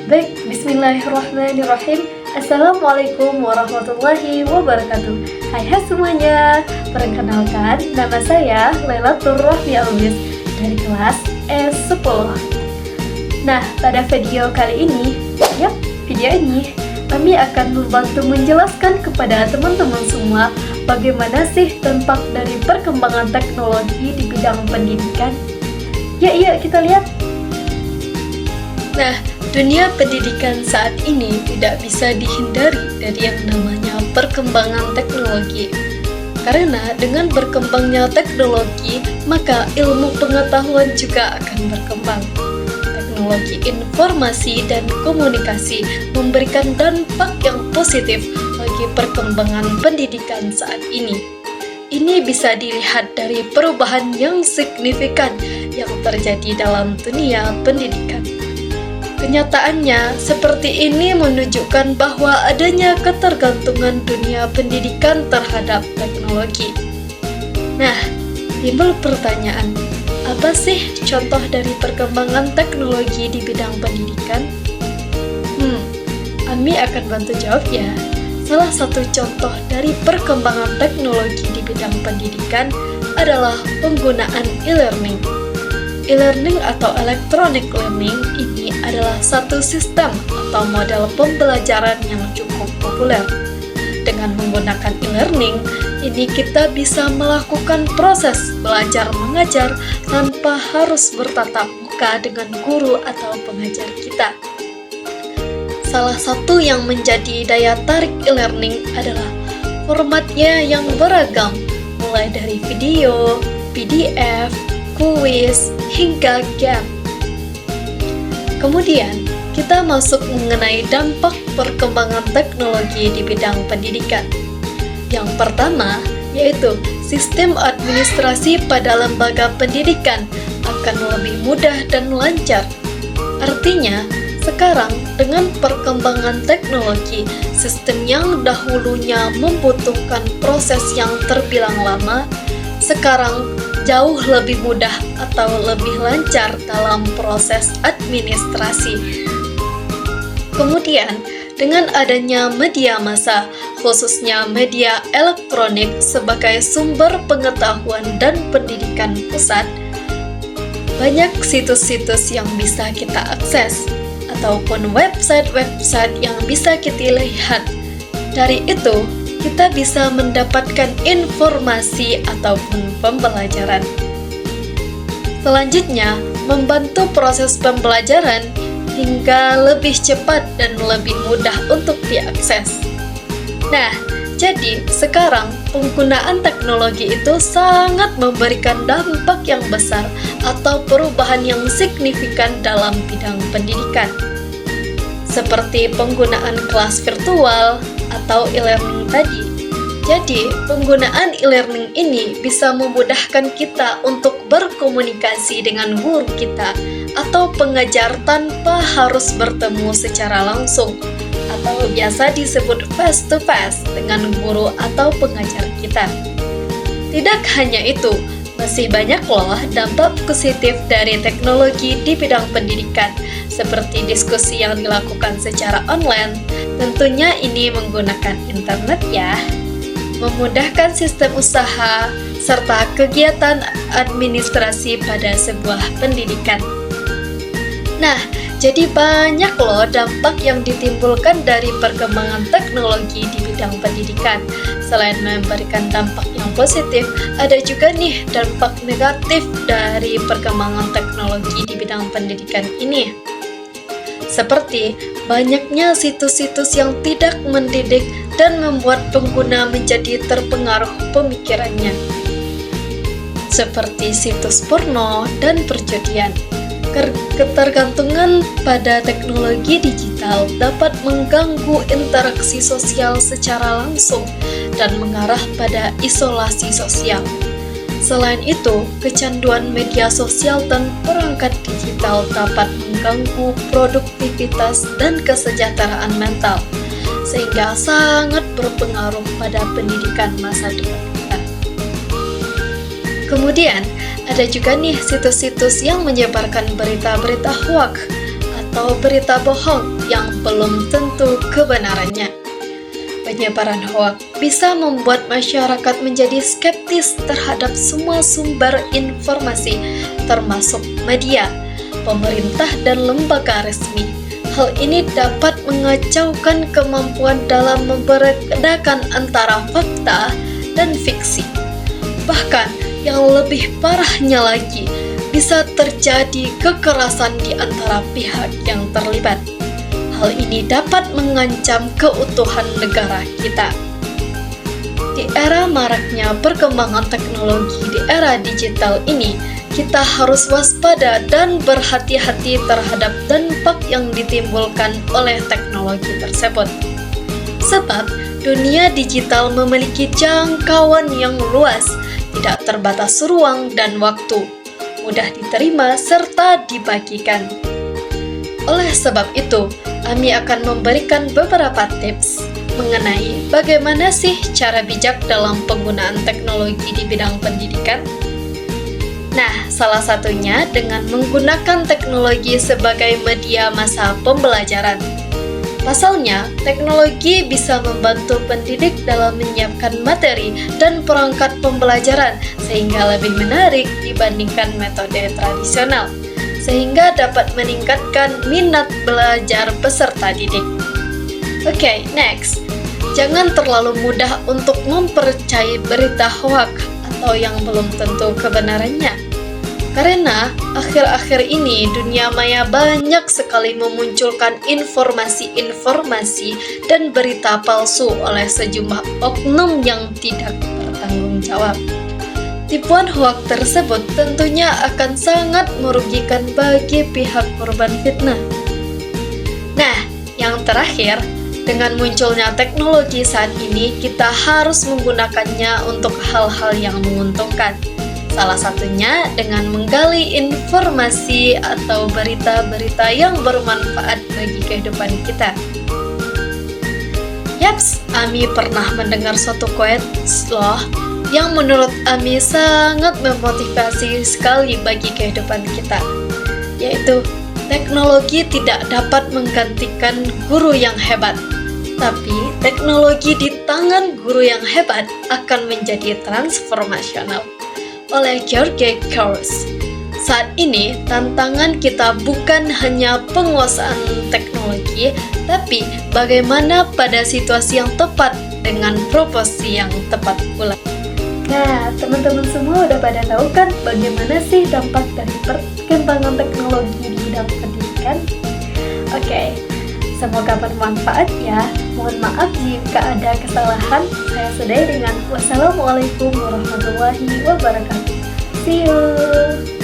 Baik, bismillahirrahmanirrahim. Assalamualaikum warahmatullahi wabarakatuh. Hai semuanya, perkenalkan nama saya Lailatul Rahmi Albis dari kelas S10. Nah, pada video kali ini, kami akan membantu menjelaskan kepada teman-teman semua bagaimana sih dampak dari perkembangan teknologi di bidang pendidikan. Yuk kita lihat. Nah, dunia pendidikan saat ini tidak bisa dihindari dari yang namanya perkembangan teknologi. Karena dengan berkembangnya teknologi, maka ilmu pengetahuan juga akan berkembang. Teknologi informasi dan komunikasi memberikan dampak yang positif bagi perkembangan pendidikan saat ini. Ini bisa dilihat dari perubahan yang signifikan yang terjadi dalam dunia pendidikan. Kenyataannya, seperti ini menunjukkan bahwa adanya ketergantungan dunia pendidikan terhadap teknologi. Nah, timbul pertanyaan, apa sih contoh dari perkembangan teknologi di bidang pendidikan? Ami akan bantu jawab ya. Salah satu contoh dari perkembangan teknologi di bidang pendidikan adalah penggunaan e-learning. E-learning atau electronic learning ini adalah satu sistem atau model pembelajaran yang cukup populer. Dengan menggunakan e-learning, ini kita bisa melakukan proses belajar mengajar tanpa harus bertatap muka dengan guru atau pengajar kita. Salah satu yang menjadi daya tarik e-learning adalah formatnya yang beragam, mulai dari video, PDF, kuis, hingga game. Kemudian, kita masuk mengenai dampak perkembangan teknologi di bidang pendidikan. Yang pertama, yaitu sistem administrasi pada lembaga pendidikan akan lebih mudah dan lancar. Artinya, sekarang dengan perkembangan teknologi, sistem yang dahulunya membutuhkan proses yang terbilang lama, sekarang jauh lebih mudah atau lebih lancar dalam proses administrasi. Kemudian, dengan adanya media massa, khususnya media elektronik sebagai sumber pengetahuan dan pendidikan pusat, banyak situs-situs yang bisa kita akses, ataupun website-website yang bisa kita lihat. Dari itu, kita bisa mendapatkan informasi ataupun pembelajaran. Selanjutnya, membantu proses pembelajaran hingga lebih cepat dan lebih mudah untuk diakses. Nah, jadi sekarang penggunaan teknologi itu sangat memberikan dampak yang besar atau perubahan yang signifikan dalam bidang pendidikan. Seperti penggunaan kelas virtual atau e-learning tadi. Jadi, penggunaan e-learning ini bisa memudahkan kita untuk berkomunikasi dengan guru kita atau pengajar tanpa harus bertemu secara langsung, atau biasa disebut face to face dengan guru atau pengajar kita. Tidak hanya itu, masih banyak loh dampak positif dari teknologi di bidang pendidikan, seperti diskusi yang dilakukan secara online. Tentunya ini menggunakan internet ya, memudahkan sistem usaha, serta kegiatan administrasi pada sebuah pendidikan. Nah, jadi banyak loh dampak yang ditimbulkan dari perkembangan teknologi di bidang pendidikan. Selain memberikan dampak yang positif, ada juga nih dampak negatif dari perkembangan teknologi di bidang pendidikan ini. Seperti banyaknya situs-situs yang tidak mendidik dan membuat pengguna menjadi terpengaruh pemikirannya. Seperti situs porno dan perjudian. Ketergantungan pada teknologi digital dapat mengganggu interaksi sosial secara langsung dan mengarah pada isolasi sosial. Selain itu, kecanduan media sosial dan perangkat digital dapat mengganggu produktivitas dan kesejahteraan mental, sehingga sangat berpengaruh pada pendidikan masa depan kita. Kemudian, ada juga nih situs-situs yang menyebarkan berita-berita hoax atau berita bohong yang belum tentu kebenarannya. Penyebaran hoaks bisa membuat masyarakat menjadi skeptis terhadap semua sumber informasi, termasuk media, pemerintah, dan lembaga resmi. Hal ini dapat mengacaukan kemampuan dalam membedakan antara fakta dan fiksi. Bahkan, yang lebih parahnya lagi, bisa terjadi kekerasan di antara pihak yang terlibat. Hal ini dapat mengancam keutuhan negara kita. Di era maraknya perkembangan teknologi di era digital ini, kita harus waspada dan berhati-hati terhadap dampak yang ditimbulkan oleh teknologi tersebut. Sebab, dunia digital memiliki jangkauan yang luas, tidak terbatas ruang dan waktu, mudah diterima serta dibagikan. Oleh sebab itu, Ami akan memberikan beberapa tips mengenai bagaimana sih cara bijak dalam penggunaan teknologi di bidang pendidikan. Nah, salah satunya dengan menggunakan teknologi sebagai media masa pembelajaran. Pasalnya, teknologi bisa membantu pendidik dalam menyiapkan materi dan perangkat pembelajaran sehingga lebih menarik dibandingkan metode tradisional, sehingga dapat meningkatkan minat belajar peserta didik. Oke, next. Jangan terlalu mudah untuk mempercayai berita hoaks atau yang belum tentu kebenarannya. Karena akhir-akhir ini dunia maya banyak sekali memunculkan informasi-informasi dan berita palsu oleh sejumlah oknum yang tidak bertanggung jawab. Tipuan hoaks tersebut tentunya akan sangat merugikan bagi pihak korban fitnah. Nah, yang terakhir, dengan munculnya teknologi saat ini, kita harus menggunakannya untuk hal-hal yang menguntungkan. Salah satunya dengan menggali informasi atau berita-berita yang bermanfaat bagi kehidupan kita. Yaps, Ami pernah mendengar suatu quotes loh, yang menurut Ami sangat memotivasi sekali bagi kehidupan kita, yaitu teknologi tidak dapat menggantikan guru yang hebat, tapi teknologi di tangan guru yang hebat akan menjadi transformasional, oleh George Couros. Saat ini, tantangan kita bukan hanya penguasaan teknologi, tapi bagaimana pada situasi yang tepat dengan proporsi yang tepat pula. Nah, teman-teman semua udah pada tahu kan bagaimana sih dampak dari perkembangan teknologi di bidang pendidikan? Oke, semoga bermanfaat ya. Mohon maaf jika ada kesalahan. Saya sudahi dengan wassalamualaikum warahmatullahi wabarakatuh. See you!